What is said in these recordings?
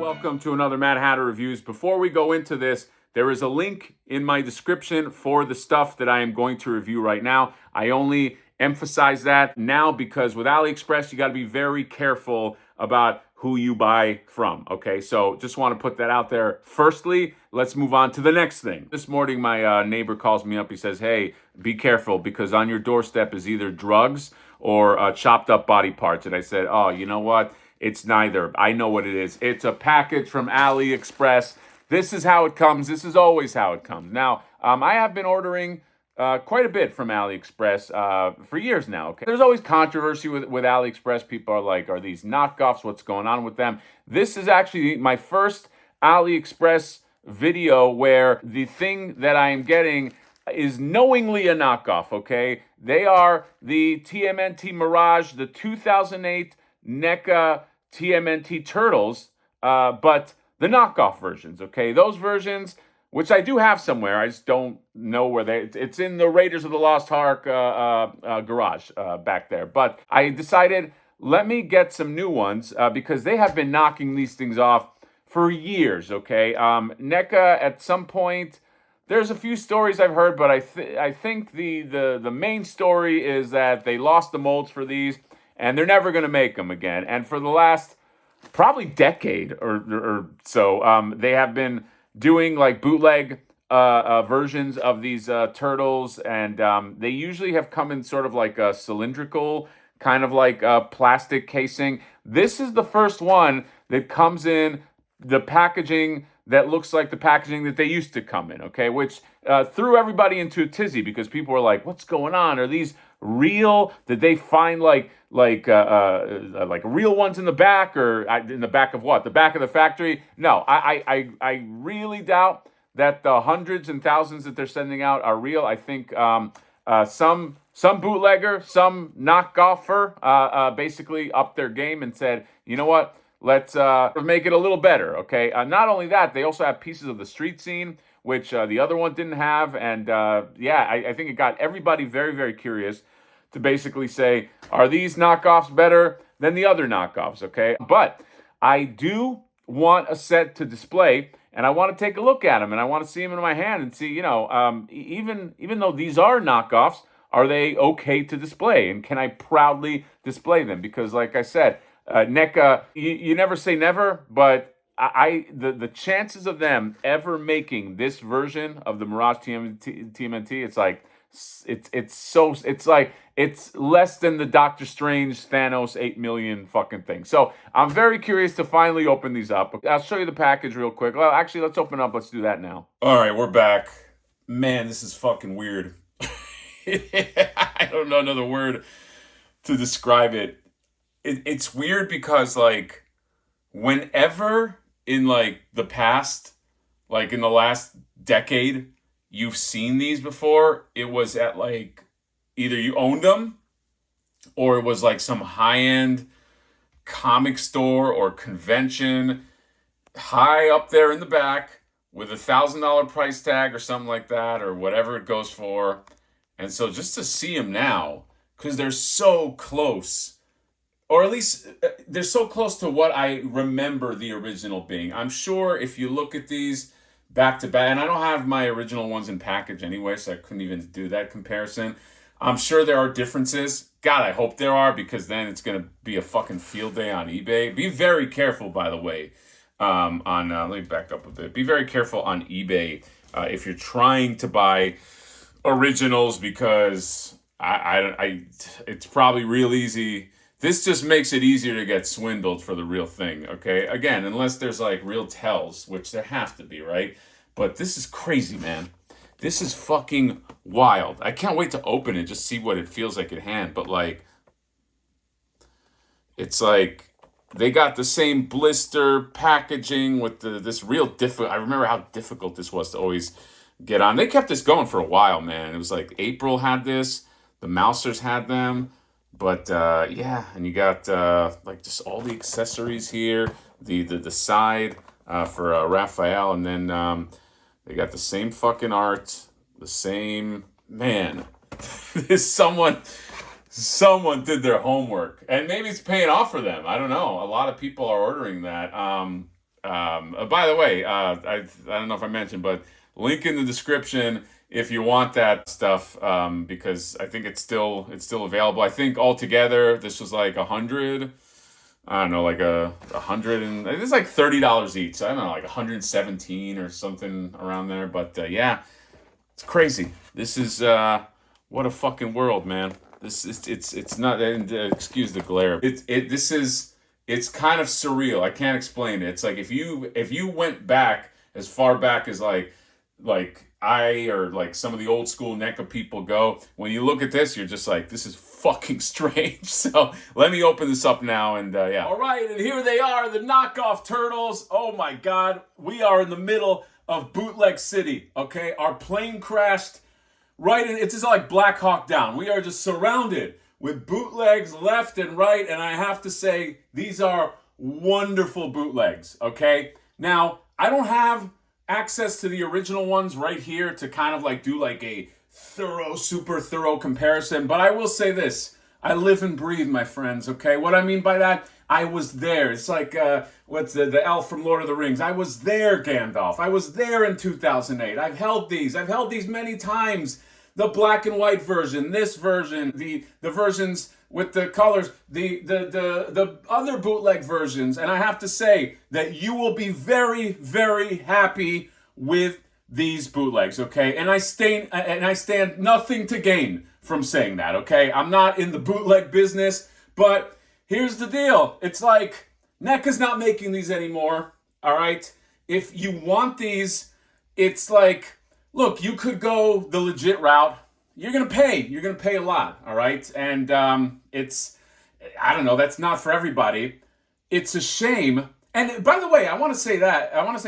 welcome to another Mad Hatter Reviews. Before we go into this, there is a link in my description for the stuff that I am going to review right now. I only emphasize that now because with AliExpress, you got to be very careful about who you buy from, okay? So just want to put that out there. Firstly, let's move on to the next thing. This morning, my neighbor calls me up. He says, hey, be careful because on your doorstep is either drugs or chopped up body parts. And I said, oh, you know what? It's neither. I know what it is. It's a package from AliExpress. This is how it comes. This is always how it comes. Now, I have been ordering quite a bit from AliExpress for years now. Okay, there's always controversy with AliExpress. People are like, are these knockoffs? What's going on with them? This is actually my first AliExpress video where the thing that I am getting is knowingly a knockoff, okay? They are the TMNT Mirage, the 2008 NECA TMNT Turtles, but the knockoff versions, okay? Those versions, which I do have somewhere, I just don't know where it's in the Raiders of the Lost Ark garage back there. But I decided, let me get some new ones because they have been knocking these things off for years, okay? NECA at some point, there's a few stories I've heard, but I think the main story is that they lost the molds for these, and they're never going to make them again. And for the last probably decade or so, they have been doing like bootleg versions of these turtles, and they usually have come in sort of like a cylindrical kind of like plastic casing. This is the first one that comes in the packaging that looks like the packaging that they used to come in, okay? Which threw everybody into a tizzy because people were like, what's going on? Are these real? Did they find like real ones in the back, or in the back of what? The back of the factory? No, I really doubt that the hundreds and thousands that they're sending out are real. I think some bootlegger, some knockoffer basically upped their game and said, you know what? Let's make it a little better, okay? Not only that, they also have pieces of the street scene, which the other one didn't have. And yeah, I think it got everybody very, very curious to basically say, are these knockoffs better than the other knockoffs, okay? But I do want a set to display, and I want to take a look at them, and I want to see them in my hand and see, you know, even though these are knockoffs, are they okay to display? And can I proudly display them? Because like I said, NECA, you never say never, but the chances of them ever making this version of the Mirage TMNT, it's like it's less than the Doctor Strange Thanos 8 million fucking thing. So I'm very curious to finally open these up. I'll show you the package real quick. Well, actually, let's open up. Let's do that now. All right, we're back. Man, this is fucking weird. I don't know another word to describe it. It's weird because, like, whenever in, like, the past, like, in the last decade, you've seen these before, it was at, like, either you owned them or it was, like, some high-end comic store or convention high up there in the back with $1,000 price tag or something like that or whatever it goes for. And so just to see them now, because they're so close, or at least they're so close to what I remember the original being. I'm sure if you look at these back to back, and I don't have my original ones in package anyway, so I couldn't even do that comparison. I'm sure there are differences. God, I hope there are, because then it's going to be a fucking field day on eBay. Be very careful, by the way, let me back up a bit. Be very careful on eBay if you're trying to buy originals, because it's probably real easy. This just makes it easier to get swindled for the real thing, okay? Again, unless there's like real tells, which there have to be, right? But this is crazy, man. This is fucking wild. I can't wait to open it, just see what it feels like in hand. But like, it's like they got the same blister packaging with this real difficult. I remember how difficult this was to always get on. They kept this going for a while, man. It was like April had this, the Mousers had them. But yeah, and you got like just all the accessories here, the side for Raphael, and then they got the same fucking art, the same, man. someone did their homework, and maybe it's paying off for them. I don't know. A lot of people are ordering that. By the way, I don't know if I mentioned, but link in the description if you want that stuff, because I think it's still available. I think altogether this was like 100. I don't know, like a hundred, and it's like $30 each. So I don't know, like 117 or something around there. But yeah, it's crazy. This is what a fucking world, man. This is it's not. And, excuse the glare. It's kind of surreal. I can't explain it. It's like if you went back as far back as like I or like some of the old school NECA people go, when you look at this, you're just like, this is fucking strange. So let me open this up now, and yeah. All right, and here they are, the knockoff turtles. Oh my God, we are in the middle of bootleg city. Okay, our plane crashed right in. It's just like Black Hawk Down. We are just surrounded with bootlegs left and right, and I have to say, these are wonderful bootlegs. Okay, now I don't have access to the original ones right here to kind of like do like a super thorough comparison, but I will say this: I live and breathe, my friends. Okay, what I mean by that, I was there. It's like what's the elf from Lord of the Rings? I was there, Gandalf. I was there in 2008. I've held these many times. The black and white version, this version, the versions with the colors, the other bootleg versions, and I have to say that you will be very, very happy with these bootlegs, okay? And I stand nothing to gain from saying that, okay? I'm not in the bootleg business, but here's the deal. It's like NECA's not making these anymore, all right? If you want these, it's like, look, you could go the legit route. You're gonna pay a lot, all right? And I don't know, that's not for everybody. It's a shame. And by the way, I want to say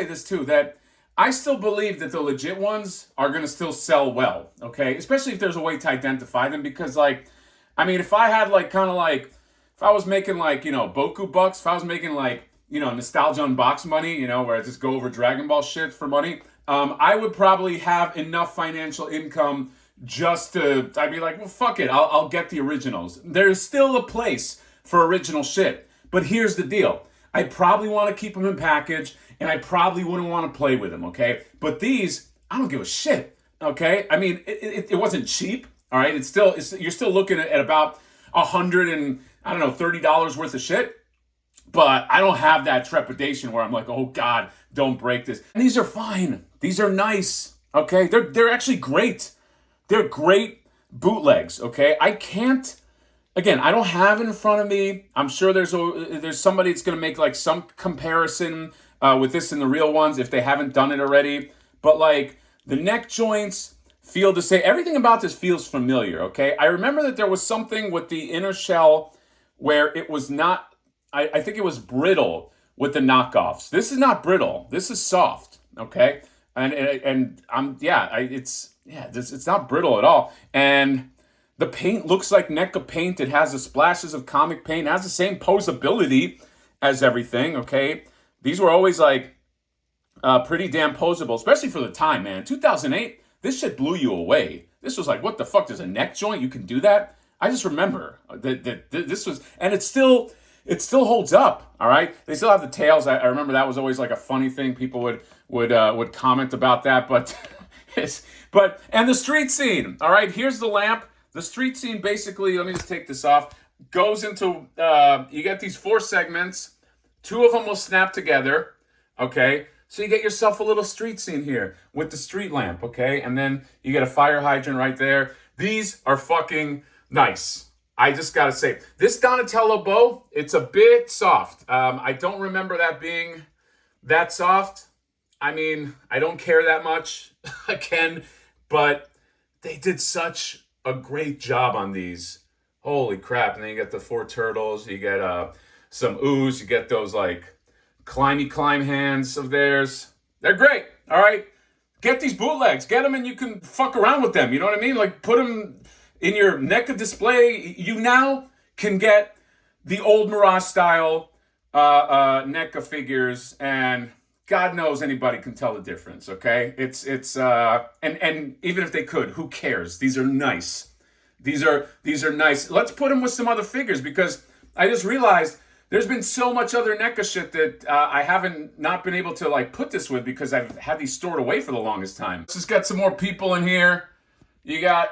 this too, that I still believe that the legit ones are gonna still sell well, okay? Especially if there's a way to identify them, because like, I mean, if I had like kind of like, if I was making like, you know, Boku bucks, if I was making like, you know, nostalgia unbox money, you know, where I just go over Dragon Ball shit for money, I would probably have enough financial income just to, I'd be like, well, fuck it, I'll get the originals. There's still a place for original shit. But here's the deal. I probably want to keep them in package, and I probably wouldn't want to play with them, okay? But these, I don't give a shit, okay? I mean, it wasn't cheap, all right? You're still looking at about $30 worth of shit. But I don't have that trepidation where I'm like, oh God, don't break this. And these are fine. These are nice, okay? They're actually great. They're great bootlegs, okay? I don't have it in front of me. I'm sure there's somebody that's gonna make like some comparison with this and the real ones if they haven't done it already. But like the neck joints feel the same. Everything about this feels familiar, okay? I remember that there was something with the inner shell where it was not, I think it was brittle with the knockoffs. This is not brittle. This is soft, okay? And it's not brittle at all. And the paint looks like NECA paint. It has the splashes of comic paint. It has the same posability as everything, okay? These were always like pretty damn posable, especially for the time, man. 2008, this shit blew you away. This was like, what the fuck? There's a neck joint? You can do that? I just remember that this was, and it still holds up, all right? They still have the tails. I remember that was always like a funny thing. People would comment about that, but and the street scene, all right? Here's the lamp. The street scene basically, let me just take this off, goes into, you get these 4 segments. 2 of them will snap together, okay? So you get yourself a little street scene here with the street lamp, okay? And then you get a fire hydrant right there. These are fucking nice. I just gotta say, this Donatello bow, it's a bit soft. I don't remember that being that soft. I mean, I don't care that much, again, but they did such a great job on these. Holy crap. And then you get the 4 turtles, you get some ooze, you get those like climb hands of theirs. They're great, all right? Get these bootlegs, get them and you can fuck around with them, you know what I mean? Like put them in your NECA display. You now can get the old Mirage style NECA figures, and God knows anybody can tell the difference, okay? It's and even if they could, who cares? These are nice. These are nice. Let's put them with some other figures, because I just realized There's been so much other NECA shit that I haven't not been able to like put this with because I've had these stored away for the longest time. Let's just get some more people in here. You got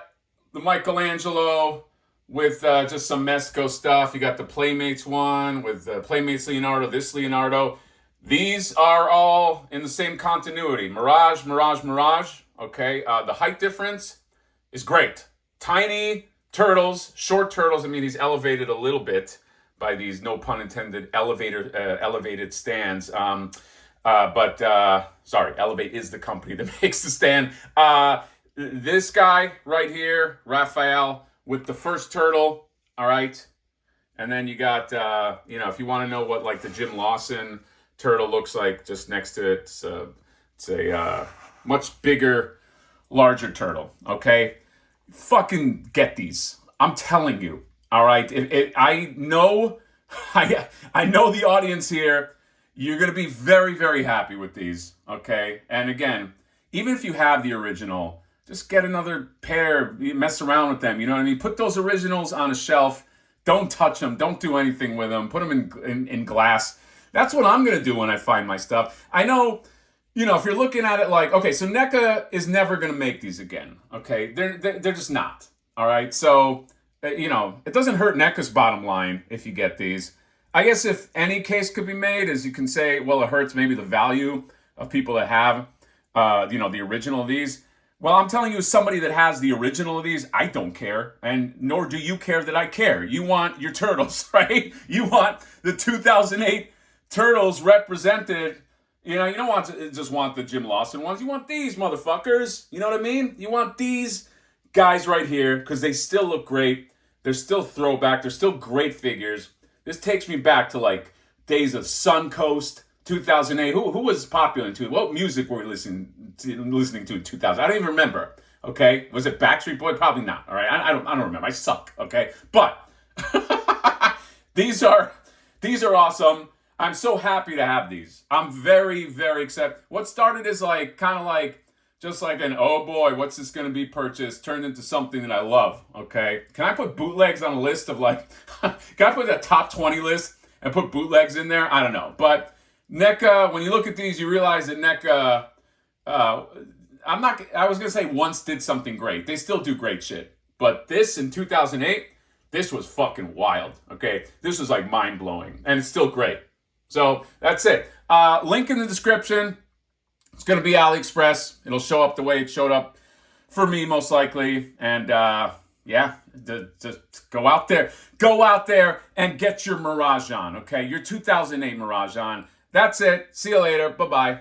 the Michelangelo with just some Mesco stuff. You got the Playmates one with Playmates Leonardo, this Leonardo. These are all in the same continuity. Mirage, Mirage, Mirage. Okay, the height difference is great. Tiny turtles, short turtles. I mean, he's elevated a little bit by these, no pun intended, elevated stands. Sorry, Elevate is the company that makes the stand. This guy right here, Raphael, with the first turtle, all right? And then you got, if you want to know what like the Jim Lawson turtle looks like, just next to it, it's a much bigger, larger turtle, okay? Fucking get these. I'm telling you, all right? I know the audience here. You're going to be very, very happy with these, okay? And again, even if you have the original, just get another pair, mess around with them, you know what I mean? Put those originals on a shelf. Don't touch them. Don't do anything with them. Put them in glass. That's what I'm going to do when I find my stuff. I know, if you're looking at it like, okay, so NECA is never going to make these again, okay? They're just not, all right? So, it doesn't hurt NECA's bottom line if you get these. I guess if any case could be made is you can say, well, it hurts maybe the value of people that have, the original of these. Well, I'm telling you, as somebody that has the original of these, I don't care, and nor do you care that I care. You want your turtles, right? You want the 2008 turtles represented. You don't want to just want the Jim Lawson ones. You want these motherfuckers. You know what I mean? You want these guys right here because they still look great. They're still throwback. They're still great figures. This takes me back to like days of Suncoast, 2008. Who was popular in 2000? What music were we listening to in 2000? I don't even remember. Okay, was it Backstreet Boy? Probably not. All right, I don't remember. I suck. Okay, but these are awesome. I'm so happy to have these. I'm very, very excited. What started as just like an, oh boy, what's this going to be purchased, turned into something that I love, okay? Can I put bootlegs on a list of can I put a top 20 list and put bootlegs in there? I don't know. But NECA, when you look at these, you realize that NECA, I was going to say once did something great. They still do great shit. But this in 2008, this was fucking wild, okay? This was like mind-blowing, and it's still great. So that's it. Link in the description. It's going to be AliExpress. It'll show up the way it showed up for me, most likely. And just go out there. Go out there and get your Mirage on, okay? Your 2008 Mirage on. That's it. See you later. Bye-bye.